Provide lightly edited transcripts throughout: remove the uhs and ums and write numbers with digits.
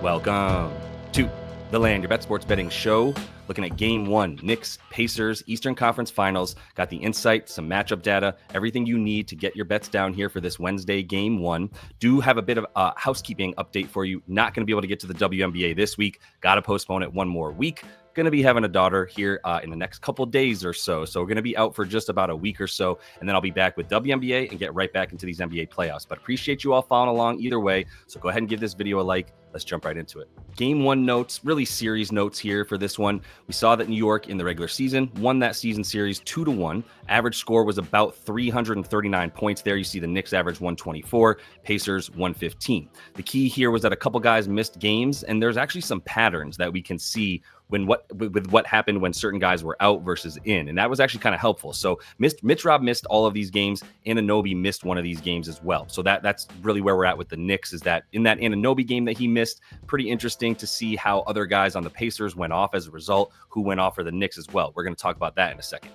Welcome to The Land, your bet sports betting show. Looking at game one, Knicks, Pacers, Eastern Conference Finals. Got the insight, some matchup data, everything you need to get your bets down here for this Wednesday game one. Do have a bit of a housekeeping update for you. Not going to be able to get to the WNBA this week. Got to postpone it one more week. Going to be having a daughter here in the next couple days or so. So we're going to be out for just about a week or so. And then I'll be back with WNBA and get right back into these NBA playoffs. But appreciate you all following along either way. So go ahead and give this video a like. Let's jump right into it. Game one notes, really series notes here for this one. We saw that New York in the regular season won that season series 2-1. Average score was about 339 points there. You see the Knicks average 124, Pacers 115. The key here was that a couple guys missed games, and there's actually some patterns that we can see with what happened when certain guys were out versus in. And that was actually kind of helpful. So Mitch Rob missed all of these games. Anunoby missed one of these games as well. So that's really where we're at with the Knicks, is that in that Anunoby game that he missed, pretty interesting to see how other guys on the Pacers went off as a result, who went off for the Knicks as well. We're going to talk about that in a second.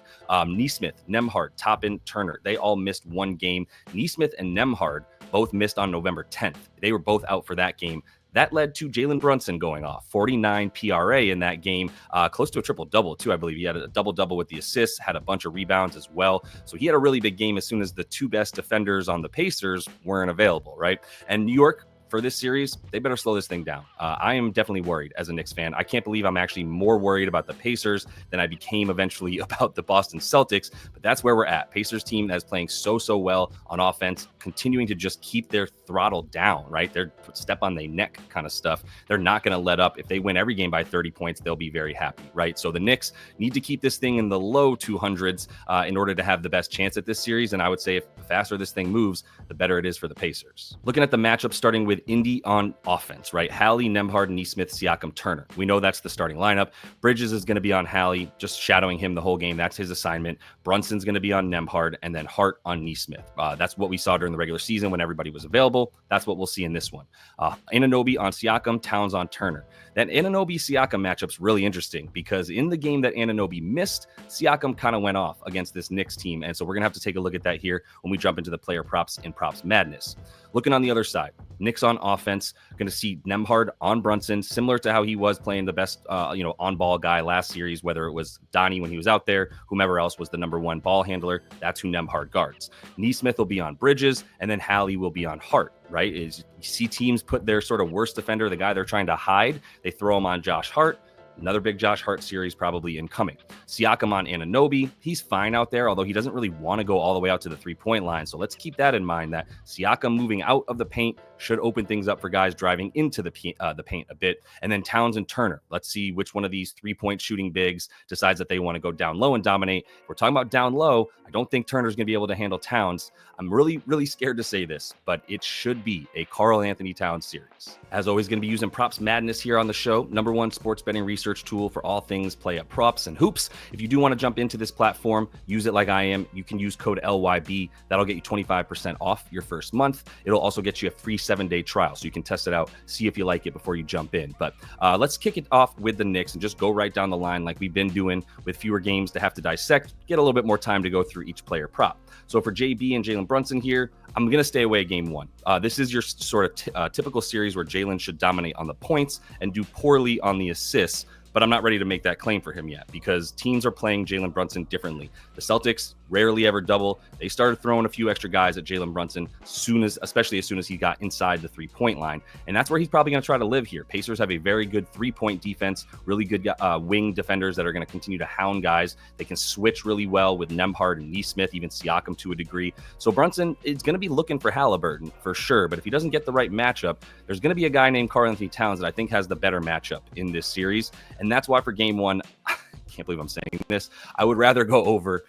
Nesmith, Nembhard, Toppin, Turner, they all missed one game. Nesmith and Nembhard both missed on November 10th. They were both out for that game. That led to Jalen Brunson going off, 49 PRA in that game, close to a triple-double too, I believe. He had a double-double with the assists, had a bunch of rebounds as well. So he had a really big game as soon as the two best defenders on the Pacers weren't available, right? And New York, for this series, they better slow this thing down. I am definitely worried as a Knicks fan. I can't believe I'm actually more worried about the Pacers than I became eventually about the Boston Celtics, but that's where we're at. Pacers team that is playing so well on offense, continuing to just keep their throttle down, right? They're step on their neck kind of stuff. They're not going to let up. If they win every game by 30 points, they'll be very happy, right? So the Knicks need to keep this thing in the low 200s in order to have the best chance at this series, and I would say if the faster this thing moves, the better it is for the Pacers. Looking at the matchup, starting with Indy on offense, right? Hallie, Nembhard, Nesmith, Siakam, Turner. We know that's the starting lineup. Bridges is going to be on Hallie, just shadowing him the whole game. That's his assignment. Brunson's going to be on Nembhard, and then Hart on Nesmith. That's what we saw during the regular season when everybody was available. That's what we'll see in this one. Anunoby on Siakam, Towns on Turner. That Anunoby-Siakam matchup's really interesting because in the game that Anunoby missed, Siakam kind of went off against this Knicks team, and so we're going to have to take a look at that here when we jump into the player props and props madness. Looking on the other side, Knicks on offense, going to see Nembhard on Brunson, similar to how he was playing the best, on-ball guy last series, whether it was Donnie when he was out there, whomever else was the number one ball handler, that's who Nembhard guards. Nesmith will be on Bridges, and then Hallie will be on Hart, right? You see teams put their sort of worst defender, the guy they're trying to hide, they throw him on Josh Hart. Another big Josh Hart series probably incoming. Siakam on Anunoby. He's fine out there, although he doesn't really want to go all the way out to the three-point line. So let's keep that in mind, that Siakam moving out of the paint should open things up for guys driving into the paint a bit. And then Towns and Turner. Let's see which one of these three-point shooting bigs decides that they want to go down low and dominate. If we're talking about down low, I don't think Turner's going to be able to handle Towns. I'm really, really scared to say this, but it should be a Karl Anthony Towns series. As always, going to be using Props Madness here on the show. #1 sports betting research tool for all things play up props and hoops. If you do want to jump into this platform, use it like I am. You can use code LYB. That'll get you 25% off your first month. It'll also get you a free 7-day trial, so you can test it out, see if you like it before you jump in. But let's kick it off with the Knicks and just go right down the line like we've been doing with fewer games to have to dissect, get a little bit more time to go through each player prop. So for JB and Jalen Brunson here, I'm going to stay away game one. This is your sort of typical series where Jalen should dominate on the points and do poorly on the assists, but I'm not ready to make that claim for him yet because teams are playing Jalen Brunson differently. The Celtics rarely ever double. They started throwing a few extra guys at Jalen Brunson especially as soon as he got inside the three-point line. And that's where he's probably going to try to live here. Pacers have a very good three-point defense, really good wing defenders that are going to continue to hound guys. They can switch really well with Nembhard and Nesmith, even Siakam to a degree. So Brunson is going to be looking for Halliburton for sure. But if he doesn't get the right matchup, there's going to be a guy named Karl Anthony Towns that I think has the better matchup in this series. And that's why for game one, I can't believe I'm saying this, I would rather go over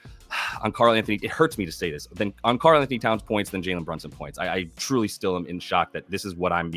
on Karl Anthony. It hurts me to say this, than on Karl Anthony Towns points than Jalen Brunson points. I truly still am in shock that this is what I'm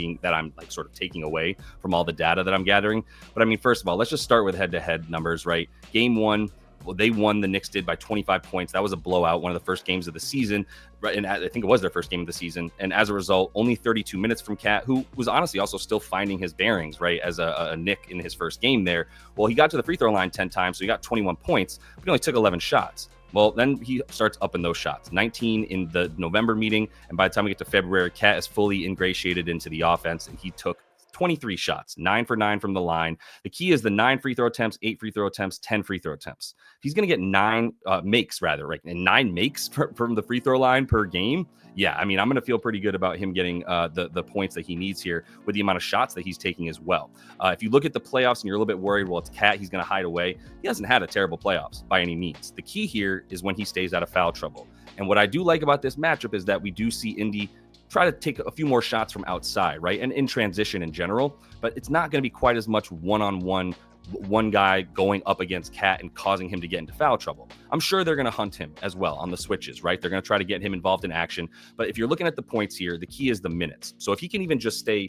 like sort of taking away from all the data that I'm gathering. But I mean, first of all, let's just start with head-to-head numbers, right? Game one, well, they won. The Knicks did by 25 points. That was a blowout, one of the first games of the season. Right, and I think it was their first game of the season. And as a result, only 32 minutes from Cat, who was honestly also still finding his bearings, right, as a Knick in his first game there. Well, he got to the free throw line 10 times, so he got 21 points, but he only took 11 shots. Well, then he starts upping those shots. 19 in the November meeting, and by the time we get to February, Cat is fully ingratiated into the offense, and he took 23 shots, 9 for 9 from the line. The key is the 9 free throw attempts, 8 free throw attempts, 10 free throw attempts. If he's going to get 9 makes, rather, right? And 9 makes from the free throw line per game. Yeah, I mean, I'm going to feel pretty good about him getting the points that he needs here with the amount of shots that he's taking as well. If you look at the playoffs and you're a little bit worried, well, it's Cat, he's going to hide away. He hasn't had a terrible playoffs by any means. The key here is when he stays out of foul trouble. And what I do like about this matchup is that we do see Indy try to take a few more shots from outside, right? And in transition in general, but it's not going to be quite as much one-on-one, one guy going up against Cat and causing him to get into foul trouble. I'm sure they're going to hunt him as well on the switches, right? They're going to try to get him involved in action. But if you're looking at the points here, the key is the minutes. So if he can even just stay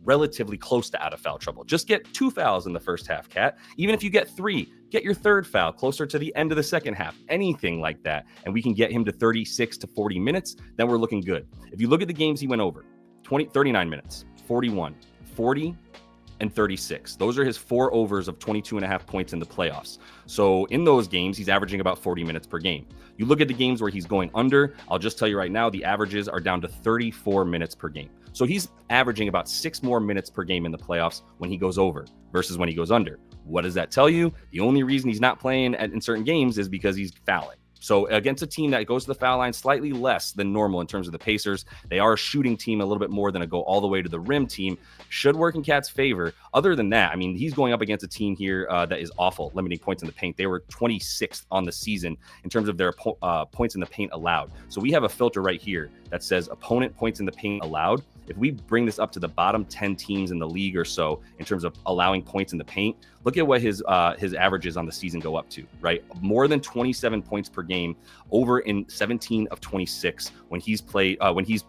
relatively close to out of foul trouble, just get 2 fouls in the first half, Cat. Even if you get 3, get your 3rd foul closer to the end of the second half, anything like that. And we can get him to 36 to 40 minutes, then we're looking good. If you look at the games he went over, 39 minutes, 41, 40, and 36. Those are his 4 overs of 22.5 points in the playoffs. So in those games, he's averaging about 40 minutes per game. You look at the games where he's going under, I'll just tell you right now, the averages are down to 34 minutes per game. So he's averaging about 6 more minutes per game in the playoffs when he goes over versus when he goes under. What does that tell you? The only reason he's not playing in certain games is because he's fouling. So against a team that goes to the foul line slightly less than normal in terms of the Pacers, they are a shooting team a little bit more than a go all the way to the rim team. Should work in Cat's favor. Other than that, I mean, he's going up against a team here that is awful, limiting points in the paint. They were 26th on the season in terms of their points in the paint allowed. So we have a filter right here that says opponent points in the paint allowed. If we bring this up to the bottom 10 teams in the league or so in terms of allowing points in the paint, look at what his averages on the season go up to, right? More than 27 points per game over in 17 of 26 when he's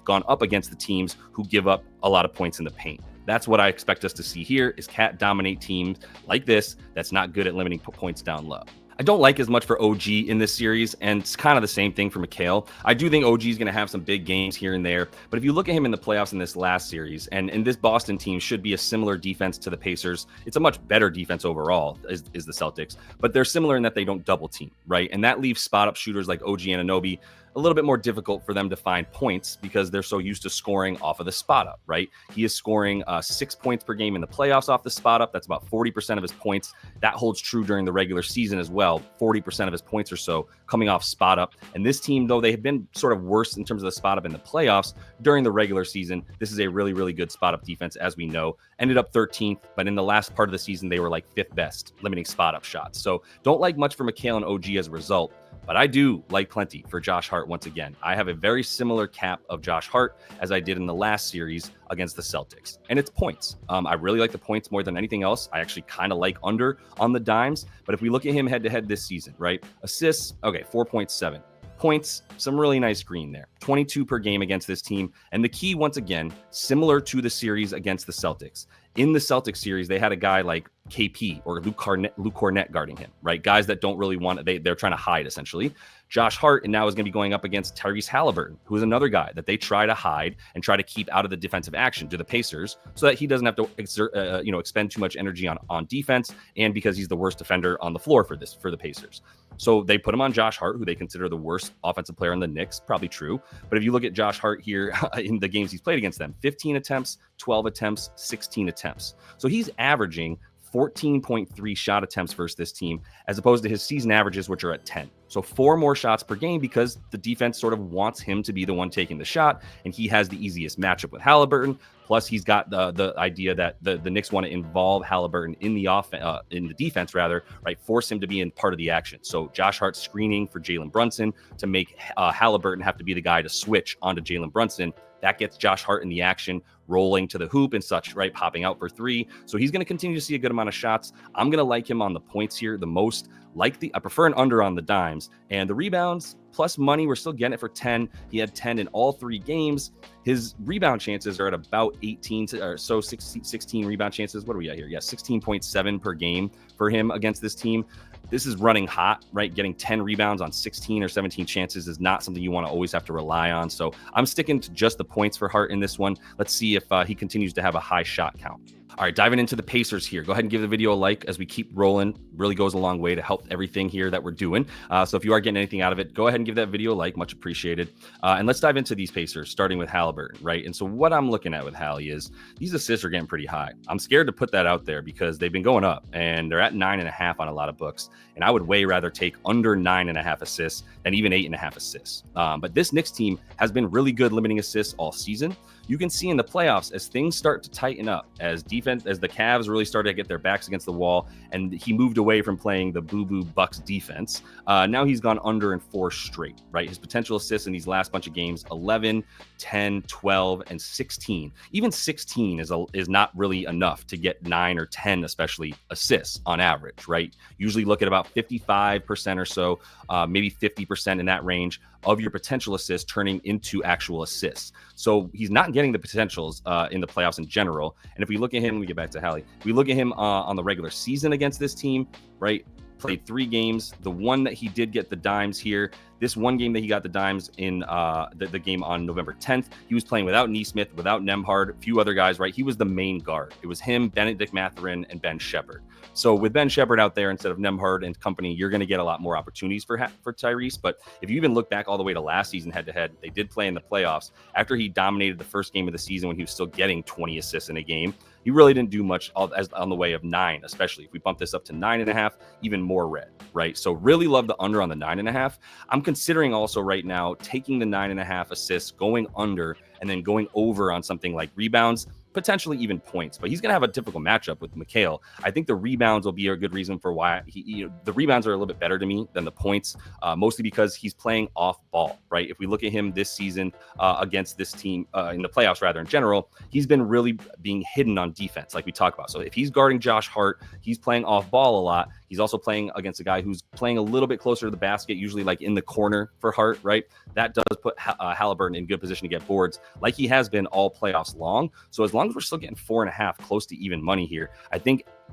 gone up against the teams who give up a lot of points in the paint. That's what I expect us to see here is Cat dominate teams like this that's not good at limiting points down low. I don't like as much for OG in this series, and it's kind of the same thing for Mikal. I do think OG is going to have some big games here and there, but if you look at him in the playoffs in this last series, and this Boston team should be a similar defense to the Pacers. It's a much better defense overall, is the Celtics, but they're similar in that they don't double team, right? And that leaves spot-up shooters like OG Anunoby a little bit more difficult for them to find points because they're so used to scoring off of the spot up, right? He is scoring 6 points per game in the playoffs off the spot up. That's about 40% of his points. That holds true during the regular season as well. 40% of his points or so coming off spot up. And this team, though they have been sort of worse in terms of the spot up in the playoffs during the regular season, this is a really, really good spot up defense, as we know. Ended up 13th, but in the last part of the season, they were like 5th best, limiting spot up shots. So don't like much for Mikal and OG as a result. But I do like plenty for Josh Hart once again. I have a very similar cap of Josh Hart as I did in the last series against the Celtics. And it's points. I really like the points more than anything else. I actually kind of like under on the dimes. But if we look at him head-to-head this season, right? Assists, okay, 4.7. Points, some really nice green there. 22 per game against this team. And the key, once again, similar to the series against the Celtics. In the Celtics series, they had a guy like KP or Luke Cornett guarding him, right? Guys that don't really want it. They're trying to hide, essentially. Josh Hart and now is going to be going up against Tyrese Halliburton, who is another guy that they try to hide and try to keep out of the defensive action to the Pacers so that he doesn't have to expend too much energy on defense, and because he's the worst defender on the floor for the Pacers. So they put him on Josh Hart, who they consider the worst offensive player in the Knicks, probably true. But if you look at Josh Hart here in the games he's played against them, 15 attempts, 12 attempts, 16 attempts. So he's averaging 14.3 shot attempts versus this team, as opposed to his season averages, which are at 10. So 4 more shots per game because the defense sort of wants him to be the one taking the shot, and he has the easiest matchup with Halliburton. Plus, he's got the idea that the Knicks want to involve Halliburton in the defense, rather, right? Force him to be in part of the action. So Josh Hart screening for Jalen Brunson to make Halliburton have to be the guy to switch onto Jalen Brunson. That gets Josh Hart in the action, rolling to the hoop and such, right? Popping out for 3. So he's going to continue to see a good amount of shots. I'm going to like him on the points here the most. I prefer an under on the dimes. And the rebounds plus money, we're still getting it for 10. He had 10 in all 3 games. His rebound chances are at about 18 or so, 16 rebound chances. What are we at here? Yeah, 16.7 per game for him against this team. This is running hot, right? Getting 10 rebounds on 16 or 17 chances is not something you want to always have to rely on. So I'm sticking to just the points for Hart in this one. Let's see if he continues to have a high shot count. All right, diving into the Pacers here. Go ahead and give the video a like as we keep rolling. Really goes a long way to help everything here that we're doing. So if you are getting anything out of it, go ahead and give that video a like. Much appreciated. And let's dive into these Pacers, starting with Haliburton, right? And so what I'm looking at with Hallie is these assists are getting pretty high. I'm scared to put that out there because they've been going up, and they're at 9.5 on a lot of books. And I would way rather take under 9.5 assists than even 8.5 assists. But this Knicks team has been really good limiting assists all season. You can see in the playoffs as things start to tighten up, as the Cavs really started to get their backs against the wall, and he moved away from playing the boo-boo Bucks defense. Now he's gone under in 4 straight, right? His potential assists in these last bunch of games, 11, 10, 12, and 16. Even 16 is not really enough to get 9 or 10, especially assists on average, right? Usually look at about 55% or so, maybe 50% in that range of your potential assists turning into actual assists. So he's not getting the potentials in the playoffs in general. And if we look at him, we get back to Hallie. We look at him on the regular season against this team, right? Played 3 games. The one that he did get the dimes here, this one game that he got the dimes in the game on November 10th, he was playing without Nesmith, without Nembhard, a few other guys, right? He was the main guard. It was him, Benedict Mathurin, and Ben Shepherd. So with Ben Shepherd out there instead of Nembhard and company, you're going to get a lot more opportunities for Tyrese. But if you even look back all the way to last season head-to-head, they did play in the playoffs. After he dominated the first game of the season when he was still getting 20 assists in a game, he really didn't do much on the way of 9, especially. If we bump this up to 9.5, even more red, right? So really love the under on the 9.5. I'm considering also right now taking the 9.5 assists, going under, and then going over on something like rebounds, potentially even points. But he's going to have a difficult matchup with Mikal. I think the rebounds will be a good reason for why the rebounds are a little bit better to me than the points, mostly because he's playing off ball, right? If we look at him this season against this team in the playoffs, rather in general, he's been really being hidden on defense, like we talked about. So if he's guarding Josh Hart, he's playing off ball a lot. He's also playing against a guy who's playing a little bit closer to the basket, usually like in the corner for Hart, right? That does put Haliburton in good position to get boards like he has been all playoffs long. So as long as we're still getting 4.5, close to even money here, I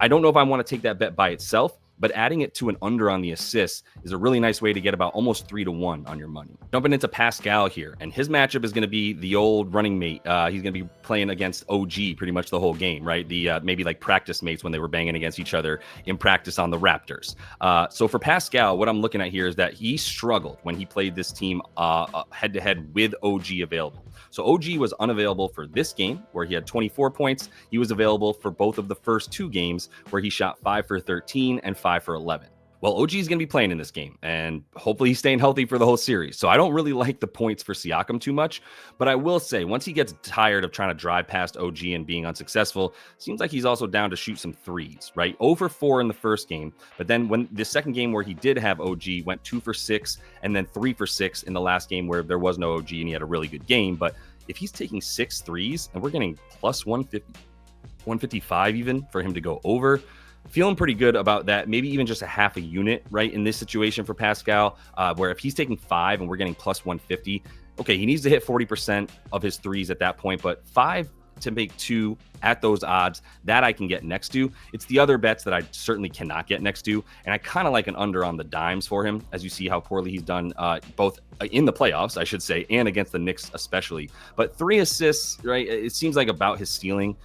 don't know if I want to take that bet by itself, but adding it to an under on the assists is a really nice way to get about almost 3-1 on your money. Jumping into Pascal here, and his matchup is going to be the old running mate. He's going to be playing against OG pretty much the whole game, right? The maybe like practice mates when they were banging against each other in practice on the Raptors. So for Pascal, what I'm looking at here is that he struggled when he played this team head-to-head with OG available. So OG was unavailable for this game where he had 24 points. He was available for both of the first 2 games where he shot 5 for 13 and 5 for 11. Well, OG is going to be playing in this game, and hopefully he's staying healthy for the whole series. So I don't really like the points for Siakam too much, but I will say once he gets tired of trying to drive past OG and being unsuccessful, seems like he's also down to shoot some threes, right? 0 for 4 in the first game, but then when the second game where he did have OG went 2 for 6 and then 3 for 6 in the last game where there was no OG and he had a really good game. But if he's taking 6 threes and we're getting plus 150, 155 even for him to go over, feeling pretty good about that. Maybe even just a half a unit, right, in this situation for Pascal, where if he's taking 5 and we're getting plus 150, okay, he needs to hit 40% of his threes at that point, but 5 to make 2 at those odds, that I can get next to. It's the other bets that I certainly cannot get next to, and I kind of like an under on the dimes for him, as you see how poorly he's done both in the playoffs, I should say, and against the Knicks especially. But 3 assists, right, it seems like about his ceiling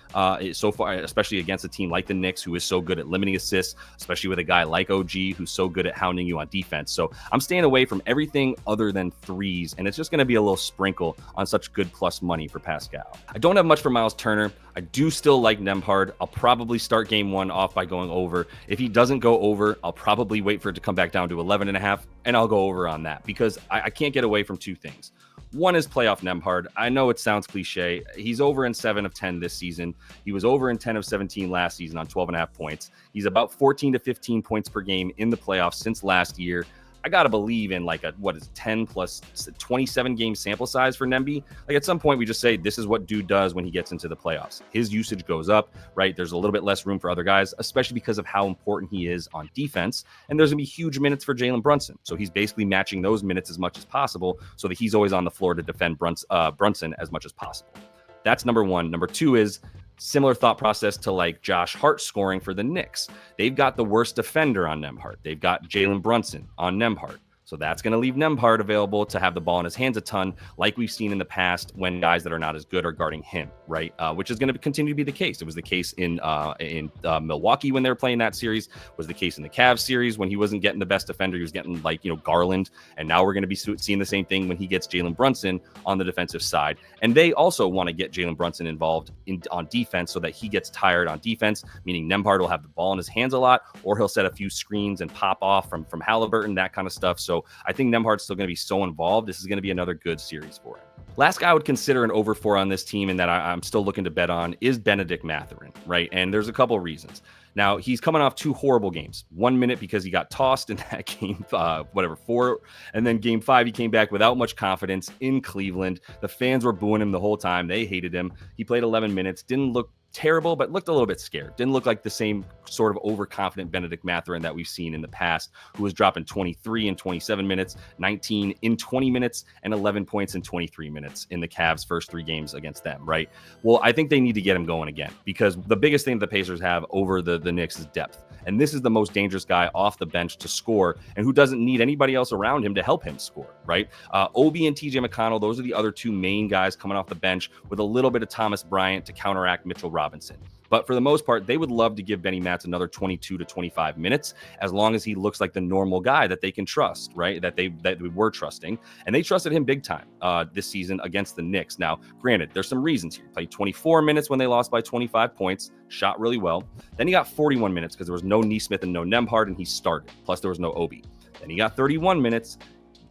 so far, especially against a team like the Knicks, who is so good at limiting assists, especially with a guy like OG, who's so good at hounding you on defense. So I'm staying away from everything other than threes, and it's just going to be a little sprinkle on such good plus money for Pascal. I don't have much for Miles Turner. I do still like Nembhard. I'll probably start game 1 off by going over. If he doesn't go over, I'll probably wait for it to come back down to 11.5, and I'll go over on that because I can't get away from 2 things. One is playoff Nembhard. I know it sounds cliche. He's over in 7 of 10 this season. He was over in 10 of 17 last season on 12.5 points. He's about 14 to 15 points per game in the playoffs since last year. I got to believe in like a, 10 plus 27 game sample size for Nemby. Like at some point we just say, this is what dude does when he gets into the playoffs. His usage goes up, right? There's a little bit less room for other guys, especially because of how important he is on defense. And there's gonna be huge minutes for Jalen Brunson. So he's basically matching those minutes as much as possible so that he's always on the floor to defend Brunson as much as possible. That's number 1. Number 2 is similar thought process to like Josh Hart scoring for the Knicks. They've got the worst defender on Nembhard. They've got Jalen Brunson on Nembhard. So that's going to leave Nembhard available to have the ball in his hands a ton, like we've seen in the past when guys that are not as good are guarding him, right? Which is going to continue to be the case. It was the case in Milwaukee when they were playing that series, was the case in the Cavs series when he wasn't getting the best defender. He was getting like, Garland. And now we're going to be seeing the same thing when he gets Jalen Brunson on the defensive side. And they also want to get Jalen Brunson involved on defense so that he gets tired on defense, meaning Nembhard will have the ball in his hands a lot, or he'll set a few screens and pop off from Halliburton, that kind of stuff. So I think Nembhard's still going to be so involved. This is going to be another good series for him. Last guy I would consider an over 4 on this team and that I'm still looking to bet on is Benedict Mathurin, right? And there's a couple of reasons. Now, he's coming off 2 horrible games. 1 minute because he got tossed in that game, 4. And then game 5, he came back without much confidence in Cleveland. The fans were booing him the whole time. They hated him. He played 11 minutes, didn't look terrible, but looked a little bit scared. Didn't look like the same sort of overconfident Benedict Mathurin that we've seen in the past, who was dropping 23 in 27 minutes, 19 in 20 minutes, and 11 points in 23 minutes in the Cavs' first 3 games against them, right? Well, I think they need to get him going again because the biggest thing the Pacers have over the Knicks is depth. And this is the most dangerous guy off the bench to score and who doesn't need anybody else around him to help him score, right? Obi and TJ McConnell, those are the other 2 main guys coming off the bench with a little bit of Thomas Bryant to counteract Mitchell Robinson. But for the most part, they would love to give Benny Matz another 22 to 25 minutes as long as he looks like the normal guy that they can trust, right? That we were trusting. And they trusted him big time this season against the Knicks. Now, granted, there's some reasons here. He played 24 minutes when they lost by 25 points, shot really well. Then he got 41 minutes because there was no Nesmith and no Nembhard, and he started. Plus, there was no Obi. Then he got 31 minutes.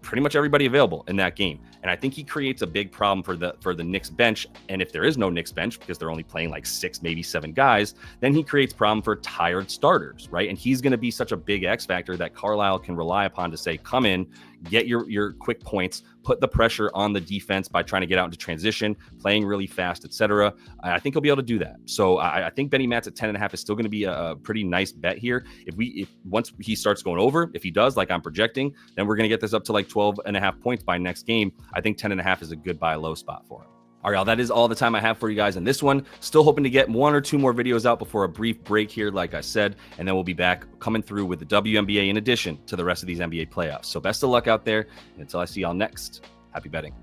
Pretty much everybody available in that game. And I think he creates a big problem for the Knicks bench. And if there is no Knicks bench, because they're only playing like 6, maybe 7 guys, then he creates problem for tired starters, right? And he's going to be such a big X factor that Carlisle can rely upon to say, come in, get your quick points, put the pressure on the defense by trying to get out into transition, playing really fast, etc. I think he'll be able to do that. So I think Benny Matz at 10.5 is still going to be a pretty nice bet here. If once he starts going over, if he does, like I'm projecting, then we're going to get this up to like 12.5 points by next game. I think 10.5 is a good buy low spot for him. All right, y'all, that is all the time I have for you guys in this one. Still hoping to get 1 or 2 more videos out before a brief break here, like I said, and then we'll be back coming through with the WNBA in addition to the rest of these NBA playoffs. So best of luck out there. And until I see y'all next, happy betting.